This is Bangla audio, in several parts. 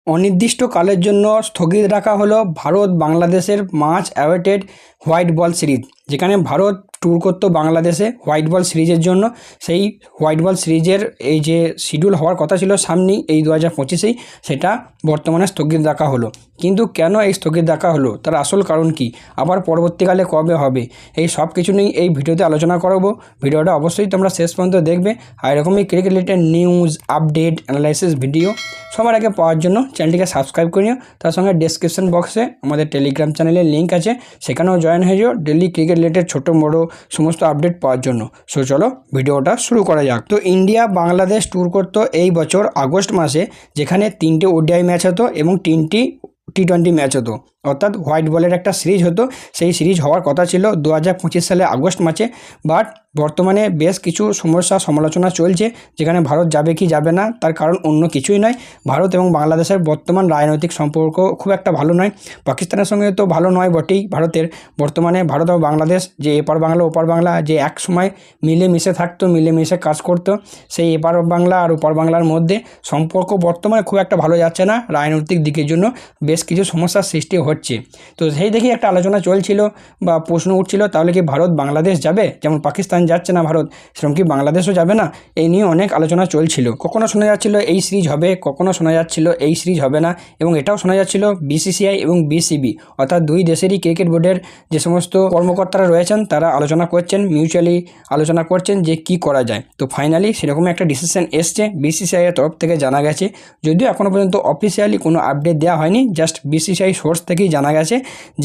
অনির্দিষ্টকালের জন্য স্থগিত রাখা হলো ভারত বাংলাদেশের much awaited white ball series, যেখানে ভারত ট্যুর করতো বাংলাদেশে হোয়াইট বল সিরিজের জন্য। সেই হোয়াইট বল সিরিজের এই যে শিডিউল হওয়ার কথা ছিল সামনেই এই 2025-এই, সেটা বর্তমানে স্থগিত রাখা হলো। কিন্তু কেন এই স্থগিত রাখা হলো, তার আসল কারণ কি, আবার পরবর্তীকালে কবে হবে, এই সব কিছু নিয়ে এই ভিডিওতে আলোচনা করব। ভিডিওটা অবশ্যই তোমরা শেষ পর্যন্ত দেখবে। আর এরকমই cricket related news, update, analysis video সবার আগে পাওয়ার জন্য চ্যানেলটিকে সাবস্ক্রাইব করে নিও। তার সঙ্গে ডেসক্রিপশন বক্সে আমাদের টেলিগ্রাম চ্যানেলের লিঙ্ক আছে, সেখানেও জয়েন হয়ে যাও ডেলি ক্রিকেট রিলেটেড ছোটো বড়ো সমস্ত আপডেট পাওয়ার জন্য। সো চলো ভিডিওটা শুরু করা যাক। তো ইন্ডিয়া বাংলাদেশ ট্যুর করতো এই বছর আগস্ট মাসে, যেখানে 3টে ওডিআই ম্যাচ হতো এবং 3টি টি20 ম্যাচ হতো, অর্থাৎ হোয়াইট বলের একটা সিরিজ হতো। সেই সিরিজ হওয়ার কথা ছিল 2025 সালে আগস্ট মাসে। বাট বর্তমানে বেশ কিছু সমস্যা সমালোচনা চলছে, যেখানে ভারত যাবে কি যাবে না, তার কারণ অন্য কিছুই নয়। ভারত এবং বাংলাদেশের বর্তমান রাজনৈতিক সম্পর্ক খুব একটা ভালো নয়। পাকিস্তানের সঙ্গে তো ভালো নয় বটেই ভারতের। বর্তমানে ভারত ও বাংলাদেশ যে এপার বাংলা ওপার বাংলা, যে এক সময় মিলেমিশে থাকতো, মিলেমিশে কাজ করতো, সেই এপার বাংলা আর ওপার বাংলার মধ্যে সম্পর্ক বর্তমানে খুব একটা ভালো যাচ্ছে না। রাজনৈতিক দিকের জন্য বেশ কিছু সমস্যার সৃষ্টি হচ্ছে। তো সেই দেখেই একটা আলোচনা চলছিল বা প্রশ্ন উঠছিল, তাহলে কি ভারত বাংলাদেশ যাবে? যেমন পাকিস্তান যাচ্ছে না ভারত, সেরকম কি বাংলাদেশও যাবে না? এই নিয়ে অনেক আলোচনা চলছিল। কখনো শোনা যাচ্ছিল এই সিরিজ হবে, কখনো শোনা যাচ্ছিল এই সিরিজ হবে না, এবং এটাও শোনা যাচ্ছিল বিসিসিআই এবং বিসিবি অর্থাৎ দুই দেশেরই ক্রিকেট বোর্ডের যে সমস্ত কর্মকর্তারা রয়েছেন তারা আলোচনা করছেন, মিউচুয়ালি আলোচনা করছেন যে কি করা যায়। তো ফাইনালি সেরকম একটা ডিসিশন এসছে বিসিসিআই এর তরফ থেকে, জানা গেছে। যদিও এখনও পর্যন্ত অফিসিয়ালি কোনো আপডেট দেওয়া হয়নি, জাস্ট বিসিসিআই সোর্স থেকেই জানা গেছে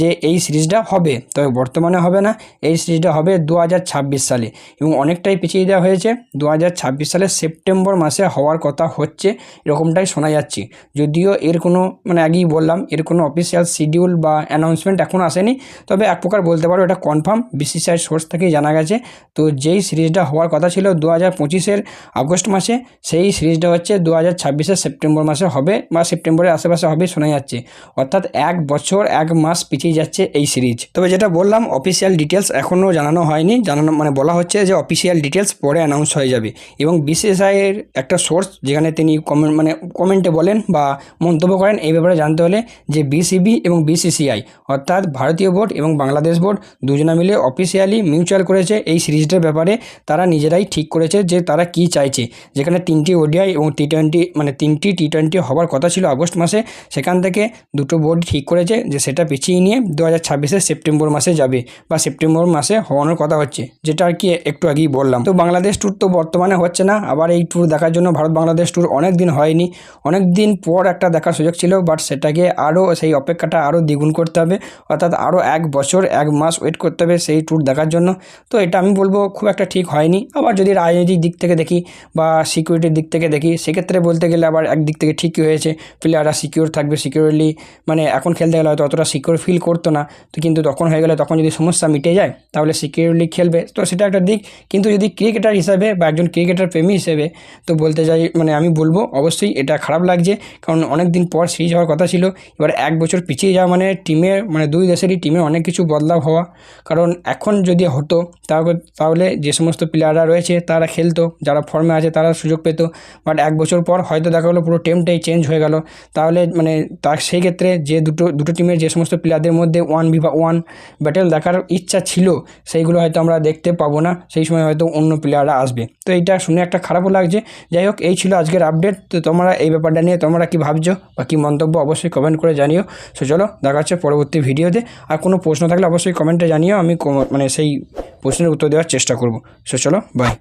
যে এই সিরিজটা হবে, তবে বর্তমানে হবে না। এই সিরিজটা হবে 2026 সালে, এবং অনেকটাই পিছিয়ে দেওয়া হয়েছে। 2026 সালের সেপ্টেম্বর মাসে হওয়ার কথা হচ্ছে, এরকমটাই শোনা যাচ্ছে। যদিও এর কোনো আগেই বললাম, এর কোনো অফিসিয়াল শিডিউল বা অ্যানাউন্সমেন্ট এখনও আসেনি, তবে এক প্রকার বলতে পারো এটা কনফার্ম, বিসিসিআই সোর্স থেকেই জানা গেছে। তো যেই সিরিজটা হওয়ার কথা ছিল 2025-এর আগস্ট মাসে, সেই সিরিজটা হচ্ছে 2026-এর সেপ্টেম্বর মাসে হবে, বা সেপ্টেম্বরের আশেপাশে হবে শোনা যাচ্ছে। অর্থাৎ 1 বছর 1 মাস পিছিয়ে যাচ্ছে এই সিরিজ। তবে যেটা বললাম, অফিসিয়াল ডিটেলস এখনও জানানো হয়নি, বলা হচ্ছে যে অফিসিয়াল ডিটেলস পরে অ্যানাউন্স হয়ে যাবে। এবং বিসিসিআইয়ের একটা সোর্স, যেখানে তিনি কমেন্টে বলেন বা মন্তব্য করেন এই ব্যাপারে জানতে হলে, যে বিসিবি এবং বিসিসিআই অর্থাৎ ভারতীয় বোর্ড এবং বাংলাদেশ বোর্ড দুজনে মিলে অফিসিয়ালি মিউচুয়াল করেছে এই সিরিজটার ব্যাপারে। তারা নিজেরাই ঠিক করেছে যে তারা কি চাইছে। যেখানে 3টি ওডিআই এবং টি20 3টি টি20 হওয়ার কথা ছিল আগস্ট মাসে, সেখান থেকে দুটো বোর্ড ঠিক করেছে যে সেটা পিছিয়ে নিয়ে 2026-এর সেপ্টেম্বর মাসে যাবে, বা সেপ্টেম্বর মাসে হওয়ানোর কথা হচ্ছে, যেটা আর কি একটু আগেই বললাম। তো বাংলাদেশ ট্যুর তো বর্তমানে হচ্ছে না। আবার এই ট্যুর দেখার জন্য ভারত বাংলাদেশ ট্যুর অনেক দিন হয়নি, অনেক দিন পর একটা দেখার সুযোগ ছিল। বাট সেটাকে আরও, সেই অপেক্ষাটা আরও দ্বিগুণ করতে হবে, অর্থাৎ আরও 1 বছর 1 মাস ওয়েট করতে হবে সেই ট্যুর দেখার জন্য। তো এটা আমি বলবো খুব একটা ঠিক হয়নি। আবার যদি রাজনৈতিক দিক থেকে দেখি বা সিকিউরিটির দিক থেকে দেখি, সেক্ষেত্রে বলতে গেলে আবার একদিক থেকে ঠিকই হয়েছে। প্লেয়াররা সিকিউর থাকবে, সিকিউরলি এখন খেলতে গেলে হয়তো অতটা সিকিউর ফিল করতো না, তো কিন্তু তখন হয়ে গেলে, তখন যদি সমস্যা মিটে যায় তাহলে সিকিউরলি খেলবে। তো সেটা একটা দিক। কিন্তু যদি ক্রিকেটার হিসাবে বা একজন ক্রিকেটার প্রেমী হিসেবে তো বলতে যাই, আমি বলবো অবশ্যই এটা খারাপ লাগছে, কারণ অনেক দিন পর সিরিজ হওয়ার কথা ছিল। এবার 1 বছর পিছিয়ে যাওয়া টিমের দুই দেশেরই টিমে অনেক কিছু বদলাव হওয়া। কারণ এখন যদি হতো তাহলে যে সমস্ত প্লেয়াররা রয়েছে তারা খেলতো, যারা ফর্মে আছে তারা সুযোগ পেত। বাট 1 বছর পর হয়তো দেখা হলো পুরো টিমটাই চেঞ্জ হয়ে গেল। তাহলে তার সেই ক্ষেত্রে যে দুটো টিমের যে সমস্ত প্লেয়ারদের মধ্যে 1v1 ব্যাটেল দেখার ইচ্ছা ছিল, সেইগুলো হয়তো আমরা দেখতে পাবো না। সেই সময় হয়তো অন্য প্লেয়াররা আসবে। তো এইটা শুনে একটা খারাপও লাগছে। যাই হোক, এই ছিল আজকের আপডেট। তো তোমরা এই ব্যাপারটা নিয়ে তোমরা কি ভাবছো বা কী মন্তব্য অবশ্যই কমেন্ট করে জানিও। সো চলো দেখা হচ্ছে পরবর্তী ভিডিওতে। আর কোনো প্রশ্ন থাকলে অবশ্যই কমেন্টে জানিও, আমি সেই প্রশ্নের উত্তর দেওয়ার চেষ্টা করব। সো চলো, বাই।